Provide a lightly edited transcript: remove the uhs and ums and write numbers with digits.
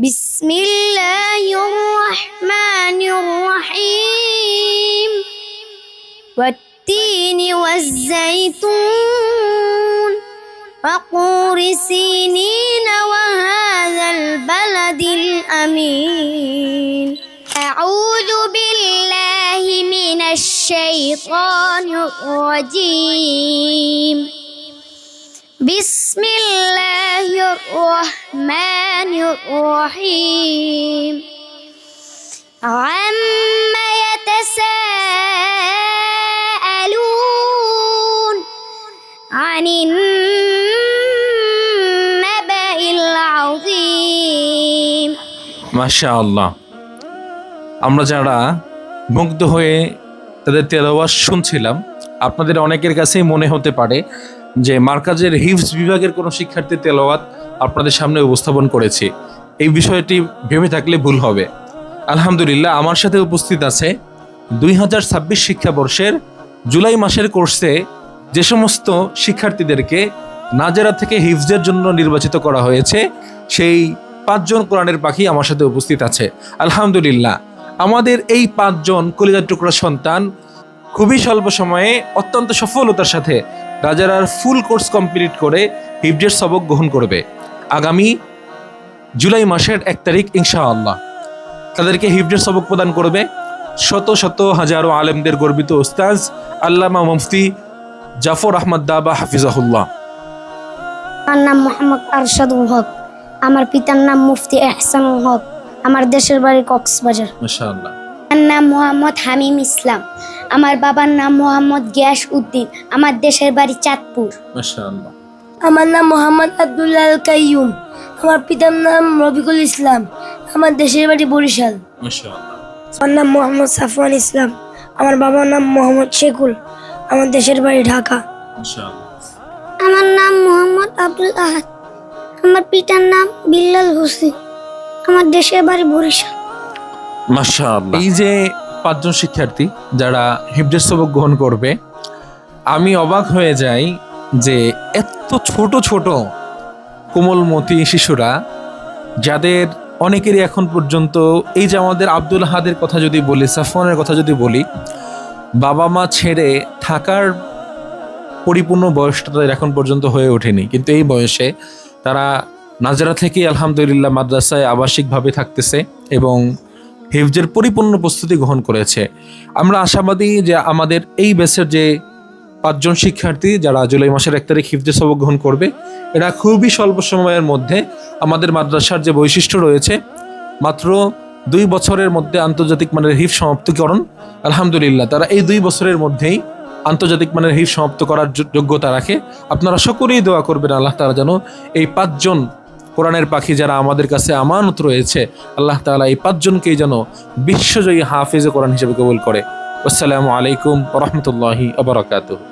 بسم الله الرحمن الرحيم والتين والزيتون وطور سينين وهذا البلد الأمين أعوذ بالله من الشيطان الرجيم بسم الله الرحمن الرحيم عما يتساءلون عن النبأ العظيم মাশাআল্লাহ। আমরা যারা মুগ্ধ হয়ে তাদের তেলাওয়াত শুনছিলাম, আপনাদের অনেকের কাছেই মনে হতে পারে যে মার্কাজের হিফজ বিভাগের কোনো শিক্ষার্থী তেলাওয়াত আপনাদের সামনে উপস্থাপন করেছে। এই বিষয়টি ভেবে থাকলে ভুল হবে। আলহামদুলিল্লাহ, আমার সাথে উপস্থিত আছে 2026 শিক্ষাবর্ষের জুলাই মাসের কোর্সে যে সমস্ত শিক্ষার্থীদেরকে নাজেরা থেকে হিফজের জন্য নির্বাচিত করা হয়েছে, সেই 5 জন কোরআনের পাখি আমার সাথে উপস্থিত আছে। আলহামদুলিল্লাহ, আমাদের এই 5 জন কলিজার টুকরা সন্তান খুবই স্বল্প সময়ে অত্যন্ত সফলতার সাথে রাজারার ফুল কোর্স কমপ্লিট করে হিফজের সবক গ্রহণ করবে আগামী জুলাই মাসের 1 তারিখ ইনশাআল্লাহ। তাদেরকে হিফজের সবক প্রদান করবে শত শত হাজারো আলেমদের গর্বিত উস্তাজ আল্লামা মুফতি জাফর আহমদ দাবা হাফিজাহুল্লাহ। আমার নাম মোহাম্মদ আরশাদুল হক। আমার পিতার নাম মুফতি এহসানুল হক। আমার দেশের বাড়ি কক্সবাজার। মাশাআল্লাহ। আমার নাম মোহাম্মদ হামিম ইসলাম। আমার বাবার নাম মোহাম্মদ গিয়াস উদ্দিন। আমার দেশের বাড়ি চাঁদপুর। মাশাআল্লাহ। আমার নাম মোহাম্মদ আব্দুল্লাহ আল কাইয়ুম। আমার পিতার নাম রবিকুল ইসলাম। আমার দেশের বাড়ি বরিশাল। মাশাআল্লাহ। আমার নাম মোহাম্মদ সাফওয়ান ইসলাম। আমার বাবার নাম মোহাম্মদ শেকুল। আমার দেশের বাড়ি ঢাকা। মাশাআল্লাহ। আমার নাম মোহাম্মদ আব্দুল আহাদ। আমার পিতার নাম বিল্লাল হোসেন। আমার দেশের বাড়ি বরিশাল। মাশাআল্লাহ। এই যে 5 জন শিক্ষার্থী যারা হিফজের সবক গ্রহণ করবে, আমি অবাক হয়ে যাই যে এত ছোট ছোট কোমলমতি শিশুরা, যাদের অনেকেরই এখন পর্যন্ত, এই যে আমাদের আব্দুল আহাদের কথা যদি বলি, সাফওয়ানের কথা যদি বলি, বাবা মা ছেড়ে থাকার পরিপূর্ণ বয়সটা তাদের এখন পর্যন্ত হয়ে ওঠেনি, কিন্তু এই বয়সে তারা নাজরা থেকে আলহামদুলিল্লাহ মাদ্রাসায় আবাসিকভাবে থাকতেছে এবং হিফজের পরিপূর্ণ প্রস্তুতি গ্রহণ করেছে। আমরা আশাবাদী যে আমাদের এই ব্যাচের যে 5 জন শিক্ষার্থী যারা জুলাই মাসের 1 তারিখ হিফজের সবক গ্রহণ করবে, এরা খুবই স্বল্প সময়ের মধ্যে আমাদের মাদ্রাসার যে বৈশিষ্ট্য রয়েছে, মাত্র 2 বছরের মধ্যে আন্তর্জাতিক মানের হিফজ সমাপ্তিকরণ, আলহামদুলিল্লাহ তারা এই 2 বছরের মধ্যেই আন্তর্জাতিক মানের হিফজ সমাপ্ত করার যোগ্যতা রাখে। আপনারা সকলেই দোয়া করবেন আল্লাহ তাআলা যেন এই 5 জন কোরআনের পাখি যারা আমাদের কাছে আমানত রয়েছে, আল্লাহ তাআলা এই 5 জনকেই যেন বিশ্বজয়ী হাফেজে কোরআন হিসেবে কবুল করে। আসসালামু আলাইকুম ওয়া রাহমাতুল্লাহি ওয়া বারাকাতুহু।